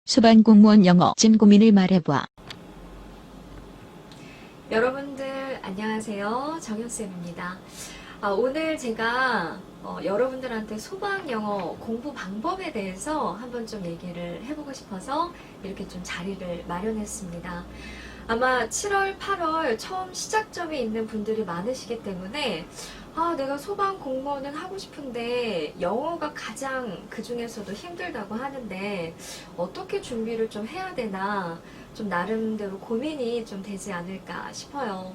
소방공무원 영어 진 고민을 말해봐. 여러분들 안녕하세요. 정현쌤입니다. 오늘 제가 여러분들한테 소방 영어 공부 방법에 대해서 한번 좀 얘기를 해보고 싶어서 이렇게 좀 자리를 마련했습니다. 아마 7월, 8월 처음 시작점에 있는 분들이 많으시기 때문에 내가 소방 공무원은 하고 싶은데 영어가 가장 그 중에서도 힘들다고 하는데 어떻게 준비를 좀 해야 되나 좀 나름대로 고민이 좀 되지 않을까 싶어요.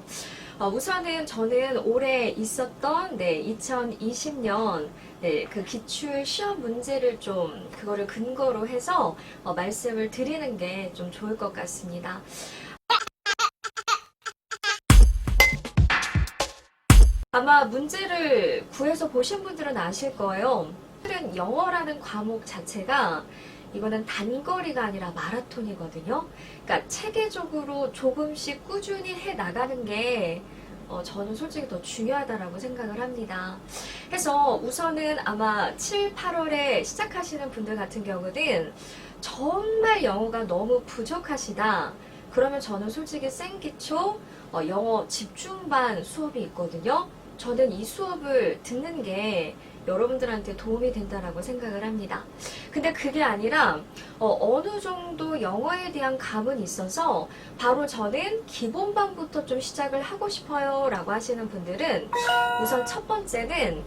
우선은 저는 올해 있었던 2020년 그 기출 시험 문제를 좀 그거를 근거로 해서 말씀을 드리는 게 좀 좋을 것 같습니다. 아마 문제를 구해서 보신 분들은 아실 거예요. 사실은 영어라는 과목 자체가 이거는 단거리가 아니라 마라톤이거든요. 그러니까 체계적으로 조금씩 꾸준히 해 나가는 게 저는 솔직히 더 중요하다라고 생각을 합니다. 그래서 우선은 아마 7, 8월에 시작하시는 분들 같은 경우는 정말 영어가 너무 부족하시다. 그러면 저는 솔직히 생기초 영어 집중반 수업이 있거든요. 저는 이 수업을 듣는 게 여러분들한테 도움이 된다라고 생각을 합니다. 근데 그게 아니라 어느 정도 영어에 대한 감은 있어서 바로 저는 기본반부터 좀 시작을 하고 싶어요 라고 하시는 분들은 우선 첫 번째는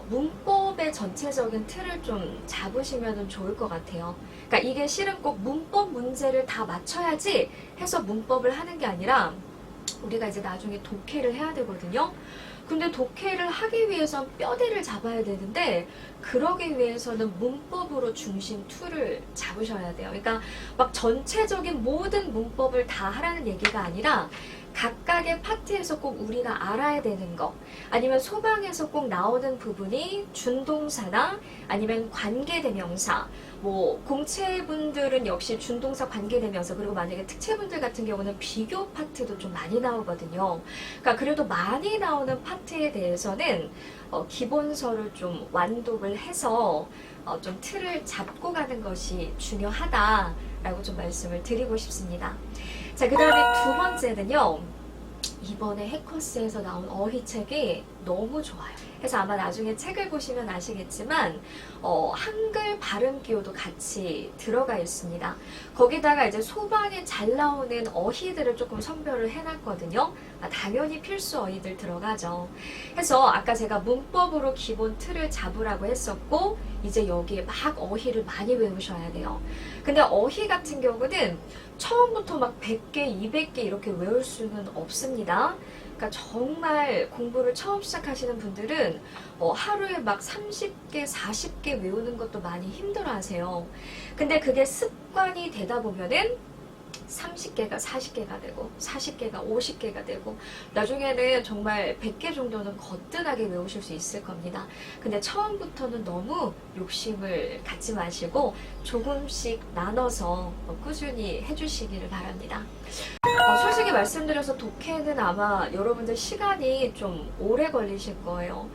문법의 전체적인 틀을 좀 잡으시면 좋을 것 같아요. 그러니까 이게 실은 꼭 문법 문제를 다 맞춰야지 해서 문법을 하는 게 아니라 우리가 이제 나중에 독해를 해야 되거든요. 근데 독해를 하기 위해선 뼈대를 잡아야 되는데 그러기 위해서는 문법으로 중심 툴을 잡으셔야 돼요. 그러니까 막 전체적인 모든 문법을 다 하라는 얘기가 아니라 각각의 파트에서 꼭 우리가 알아야 되는 거, 아니면 소방에서 꼭 나오는 부분이 준동사나 아니면 관계대명사, 공채분들은 역시 준동사 관계대명사, 그리고 만약에 특채분들 같은 경우는 비교 파트도 좀 많이 나오거든요. 그러니까 그래도 많이 나오는 파트에 대해서는 기본서를 좀 완독을 해서 좀 틀을 잡고 가는 것이 중요하다라고 좀 말씀을 드리고 싶습니다. 자, 그 다음에 두 번째는요. 이번에 해커스에서 나온 어휘책이 너무 좋아요. 그래서 아마 나중에 책을 보시면 아시겠지만 한글 발음 기호도 같이 들어가 있습니다. 거기다가 이제 소방에 잘 나오는 어휘들을 조금 선별을 해놨거든요. 당연히 필수 어휘들 들어가죠. 그래서 아까 제가 문법으로 기본 틀을 잡으라고 했었고 이제 여기에 막 어휘를 많이 외우셔야 돼요. 근데 어휘 같은 경우는 처음부터 막 100개, 200개 이렇게 외울 수는 없습니다. 그러니까 정말 공부를 처음 시작하시는 분들은 하루에 막 30개, 40개 외우는 것도 많이 힘들어 하세요. 근데 그게 습관이 되다 보면은 30개가 40개가 되고 40개가 50개가 되고 나중에는 정말 100개 정도는 거뜬하게 외우실 수 있을 겁니다. 근데 처음부터는 너무 욕심을 갖지 마시고 조금씩 나눠서 꾸준히 해주시기를 바랍니다. 솔직히 말씀드려서 독해는 아마 여러분들 시간이 좀 오래 걸리실 거예요.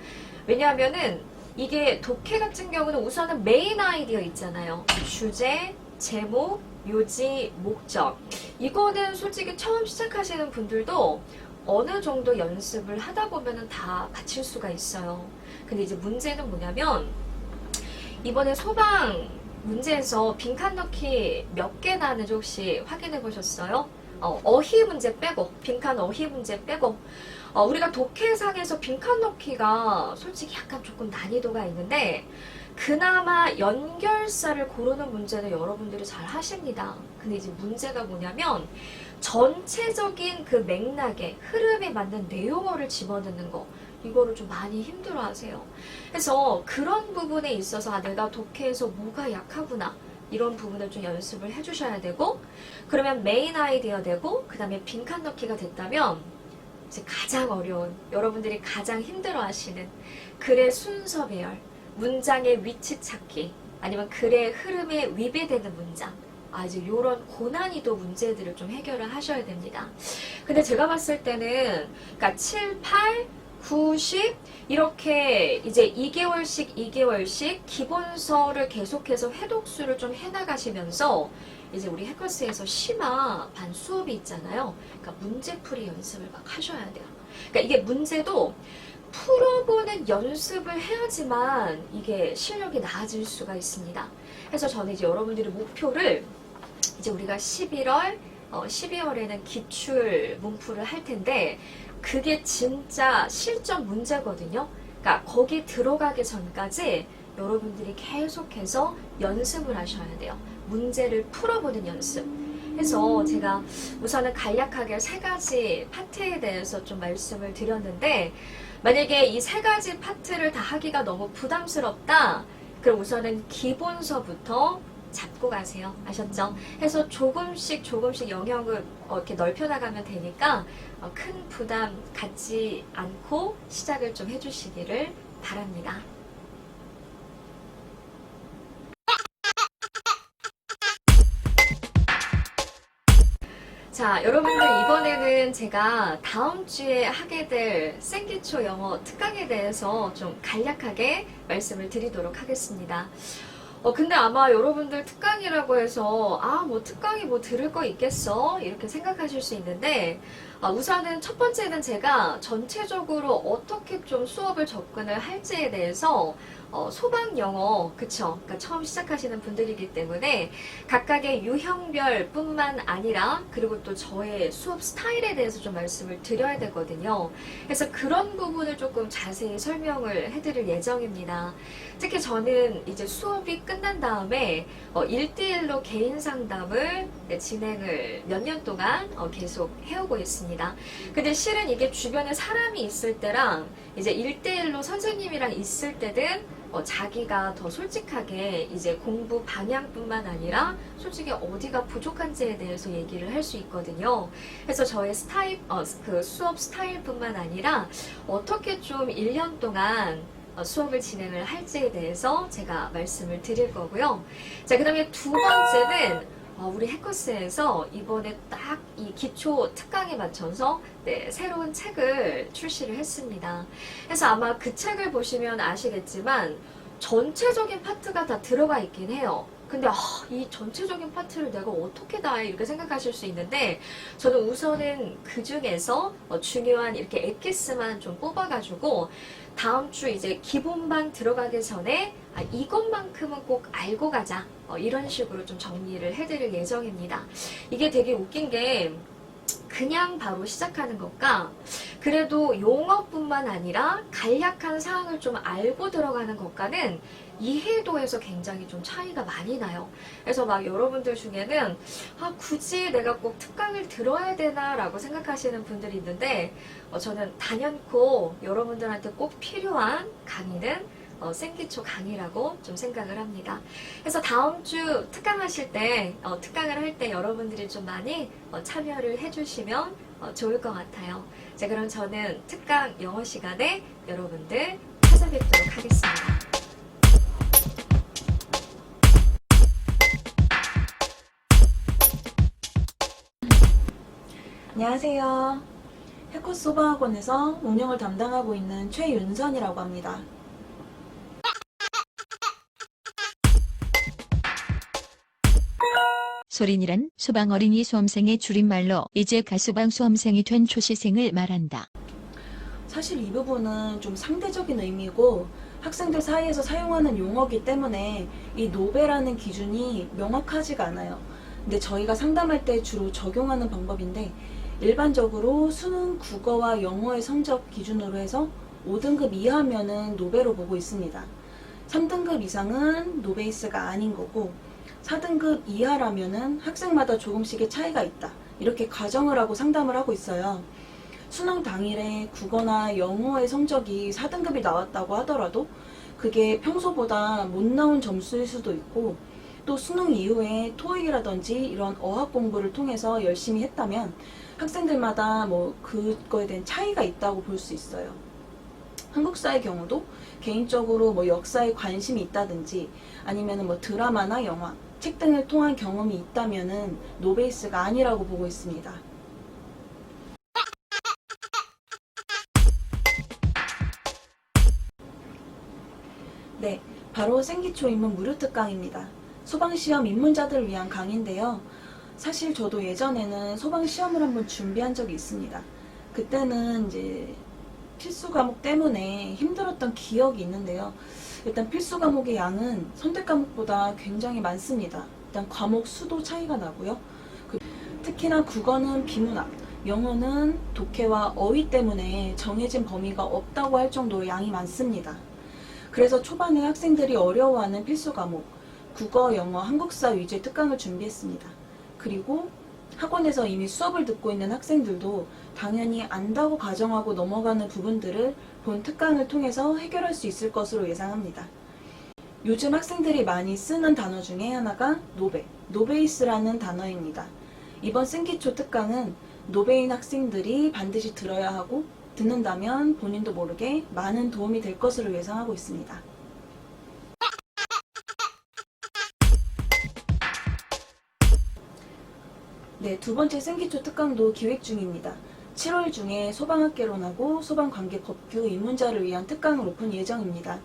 왜냐하면은 이게 독해 같은 경우는 우선은 메인 아이디어 있잖아요. 주제, 제목, 요지, 목적. 이거는 솔직히 처음 시작하시는 분들도 어느 정도 연습을 하다 보면은 다 맞출 수가 있어요. 근데 이제 문제는 뭐냐면 이번에 소방 문제에서 빈칸 넣기 몇 개 나는지 혹시 확인해 보셨어요? 어휘 문제 빼고, 빈칸 어휘 문제 빼고, 우리가 독해상에서 빈칸 넣기가 솔직히 약간 조금 난이도가 있는데, 그나마 연결사를 고르는 문제는 여러분들이 잘 하십니다. 근데 이제 문제가 뭐냐면, 전체적인 그 맥락에, 흐름에 맞는 내용어를 집어넣는 거, 이거를 좀 많이 힘들어 하세요. 그래서 그런 부분에 있어서 내가 독해에서 뭐가 약하구나. 이런 부분을 좀 연습을 해주셔야 되고, 그러면 메인 아이디어 되고, 그 다음에 빈칸 넣기가 됐다면 이제 가장 어려운, 여러분들이 가장 힘들어 하시는 글의 순서 배열, 문장의 위치 찾기, 아니면 글의 흐름에 위배되는 문장, 이제 요런 고난이도 문제들을 좀 해결을 하셔야 됩니다. 근데 제가 봤을 때는 그러니까 7, 8, 90 이렇게 이제 2개월씩 기본서를 계속해서 회독수를 좀 해나가시면서 이제 우리 해커스에서 심화 반 수업이 있잖아요. 그러니까 문제풀이 연습을 막 하셔야 돼요. 그러니까 이게 문제도 풀어보는 연습을 해야지만 이게 실력이 나아질 수가 있습니다. 그래서 저는 이제 여러분들의 목표를 이제 우리가 12월에는 기출 문풀을 할 텐데 그게 진짜 실전 문제거든요. 그러니까 거기 들어가기 전까지 여러분들이 계속해서 연습을 하셔야 돼요. 문제를 풀어보는 연습. 그래서 제가 우선은 간략하게 3가지 파트에 대해서 좀 말씀을 드렸는데 만약에 이 3가지 파트를 다 하기가 너무 부담스럽다. 그럼 우선은 기본서부터 잡고 가세요. 아셨죠? 해서 조금씩 영역을 이렇게 넓혀나가면 되니까 큰 부담 갖지 않고 시작을 좀 해주시기를 바랍니다. 자, 여러분들 이번에는 제가 다음 주에 하게 될 생기초 영어 특강에 대해서 좀 간략하게 말씀을 드리도록 하겠습니다. 근데 아마 여러분들 특강이라고 해서 뭐 특강이 뭐 들을 거 있겠어? 이렇게 생각하실 수 있는데 우선은 첫 번째는 제가 전체적으로 어떻게 좀 수업을 접근을 할지에 대해서 소방 영어, 그쵸? 그러니까 처음 시작하시는 분들이기 때문에 각각의 유형별 뿐만 아니라 그리고 또 저의 수업 스타일에 대해서 좀 말씀을 드려야 되거든요. 그래서 그런 부분을 조금 자세히 설명을 해드릴 예정입니다. 특히 저는 이제 수업이 끝난 다음에 1대1로 개인 상담을 진행을 몇 년 동안 계속 해오고 있습니다. 근데 실은 이게 주변에 사람이 있을 때랑 이제 1대1로 선생님이랑 있을 때는 자기가 더 솔직하게 이제 공부 방향뿐만 아니라 솔직히 어디가 부족한지에 대해서 얘기를 할 수 있거든요. 그래서 저의 스타일, 그 수업 스타일뿐만 아니라 어떻게 좀 1년 동안 수업을 진행을 할지에 대해서 제가 말씀을 드릴 거고요. 자, 그 다음에 두 번째는 우리 해커스에서 이번에 딱 이 기초 특강에 맞춰서 새로운 책을 출시를 했습니다. 그래서 아마 그 책을 보시면 아시겠지만 전체적인 파트가 다 들어가 있긴 해요. 근데 이 전체적인 파트를 내가 어떻게 다 해? 이렇게 생각하실 수 있는데 저는 우선은 그 중에서 중요한 이렇게 엑기스만 좀 뽑아가지고 다음 주 이제 기본반 들어가기 전에 이것만큼은 꼭 알고 가자. 이런 식으로 좀 정리를 해드릴 예정입니다. 이게 되게 웃긴 게 그냥 바로 시작하는 것과 그래도 용어뿐만 아니라 간략한 사항을 좀 알고 들어가는 것과는 이해도에서 굉장히 좀 차이가 많이 나요. 그래서 막 여러분들 중에는 굳이 내가 꼭 특강을 들어야 되나 라고 생각하시는 분들이 있는데 저는 단연코 여러분들한테 꼭 필요한 강의는 생기초 강의라고 좀 생각을 합니다. 그래서 다음 주 특강하실 때, 특강을 할 때 여러분들이 좀 많이 참여를 해주시면 좋을 것 같아요. 자, 그럼 저는 특강 영어 시간에 여러분들 찾아뵙도록 하겠습니다. 안녕하세요. 해커스 소방학원에서 운영을 담당하고 있는 최윤선이라고 합니다. 소린이란 소방 어린이 수험생의 줄임말로 이제 가소방 수험생이 된 초시생을 말한다. 사실 이 부분은 좀 상대적인 의미고 학생들 사이에서 사용하는 용어이기 때문에 이 노베라는 기준이 명확하지가 않아요. 근데 저희가 상담할 때 주로 적용하는 방법인데 일반적으로 수능, 국어와 영어의 성적 기준으로 해서 5등급 이하면은 노베로 보고 있습니다. 3등급 이상은 노베이스가 아닌 거고 4등급 이하라면은 학생마다 조금씩의 차이가 있다. 이렇게 가정을 하고 상담을 하고 있어요. 수능 당일에 국어나 영어의 성적이 4등급이 나왔다고 하더라도 그게 평소보다 못 나온 점수일 수도 있고 또 수능 이후에 토익이라든지 이런 어학 공부를 통해서 열심히 했다면 학생들마다 뭐 그거에 대한 차이가 있다고 볼 수 있어요. 한국사의 경우도 개인적으로 뭐 역사에 관심이 있다든지 아니면 뭐 드라마나 영화, 책 등을 통한 경험이 있다면은 노베이스가 아니라고 보고 있습니다. 네, 바로 생기초 입문 무료 특강입니다. 소방시험 입문자들을 위한 강의인데요. 사실 저도 예전에는 소방시험을 한번 준비한 적이 있습니다. 그때는 이제 필수 과목 때문에 힘들었던 기억이 있는데요. 일단 필수 과목의 양은 선택 과목보다 굉장히 많습니다. 일단 과목 수도 차이가 나고요. 특히나 국어는 비문학, 영어는 독해와 어휘 때문에 정해진 범위가 없다고 할 정도로 양이 많습니다. 그래서 초반에 학생들이 어려워하는 필수 과목, 국어, 영어, 한국사 위주의 특강을 준비했습니다. 그리고 학원에서 이미 수업을 듣고 있는 학생들도 당연히 안다고 가정하고 넘어가는 부분들을 본 특강을 통해서 해결할 수 있을 것으로 예상합니다. 요즘 학생들이 많이 쓰는 단어 중에 하나가 노베이스라는 단어입니다. 이번 생기초 특강은 노베인 학생들이 반드시 들어야 하고 듣는다면 본인도 모르게 많은 도움이 될 것으로 예상하고 있습니다. 네, 두 번째 생기초 특강도 기획 중입니다. 7월 중에 소방학개론하고 소방관계법규 입문자를 위한 특강을 오픈 예정입니다.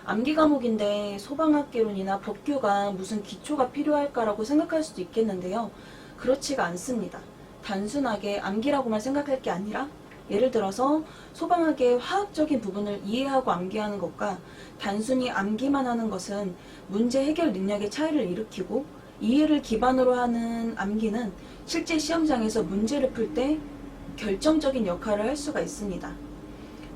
암기 과목인데 소방학개론이나 법규가 무슨 기초가 필요할까라고 생각할 수도 있겠는데요. 그렇지가 않습니다. 단순하게 암기라고만 생각할 게 아니라 예를 들어서 소방학의 화학적인 부분을 이해하고 암기하는 것과 단순히 암기만 하는 것은 문제 해결 능력의 차이를 일으키고 이해를 기반으로 하는 암기는 실제 시험장에서 문제를 풀 때 결정적인 역할을 할 수가 있습니다.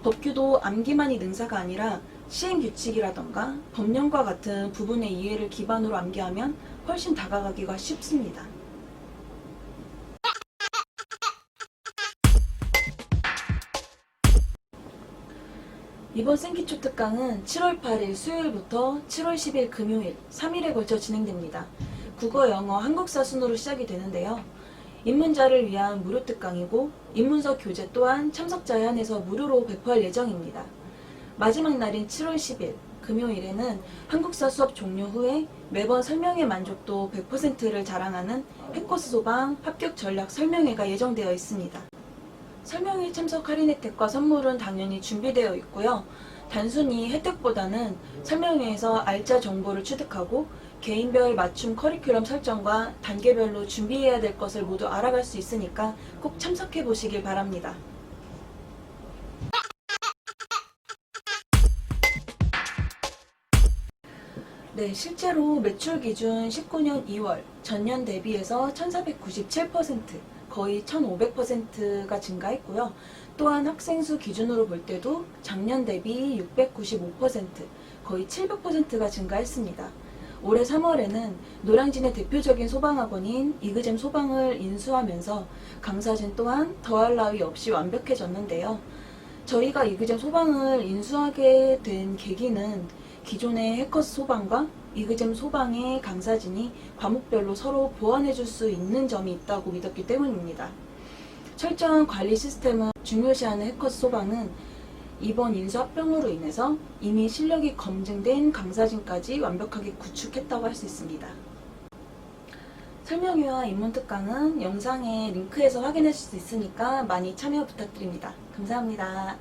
법규도 암기만이 능사가 아니라 시행규칙이라던가 법령과 같은 부분의 이해를 기반으로 암기하면 훨씬 다가가기가 쉽습니다. 이번 생기초 특강은 7월 8일 수요일부터 7월 10일 금요일 3일에 걸쳐 진행됩니다. 국어, 영어, 한국사 순으로 시작이 되는데요. 입문자를 위한 무료 특강이고 입문서 교재 또한 참석자에 한해서 무료로 배포할 예정입니다. 마지막 날인 7월 10일 금요일에는 한국사 수업 종료 후에 매번 설명의 만족도 100%를 자랑하는 해커스 소방 합격 전략 설명회가 예정되어 있습니다. 설명회 참석 할인 혜택과 선물은 당연히 준비되어 있고요. 단순히 혜택보다는 설명회에서 알짜 정보를 취득하고 개인별 맞춤 커리큘럼 설정과 단계별로 준비해야 될 것을 모두 알아갈 수 있으니까 꼭 참석해 보시길 바랍니다. 네, 실제로 매출 기준 19년 2월 전년 대비해서 1497%, 거의 1500%가 증가했고요. 또한 학생 수 기준으로 볼 때도 작년 대비 695%, 거의 700%가 증가했습니다. 올해 3월에는 노량진의 대표적인 소방학원인 이그잼 소방을 인수하면서 강사진 또한 더할 나위 없이 완벽해졌는데요. 저희가 이그잼 소방을 인수하게 된 계기는 기존의 해커스 소방과 이그잼 소방의 강사진이 과목별로 서로 보완해줄 수 있는 점이 있다고 믿었기 때문입니다. 철저한 관리 시스템을 중요시하는 해커스 소방은 이번 인수 합병으로 인해서 이미 실력이 검증된 강사진까지 완벽하게 구축했다고 할 수 있습니다. 설명회와 입문특강은 영상의 링크에서 확인하실 수 있으니까 많이 참여 부탁드립니다. 감사합니다.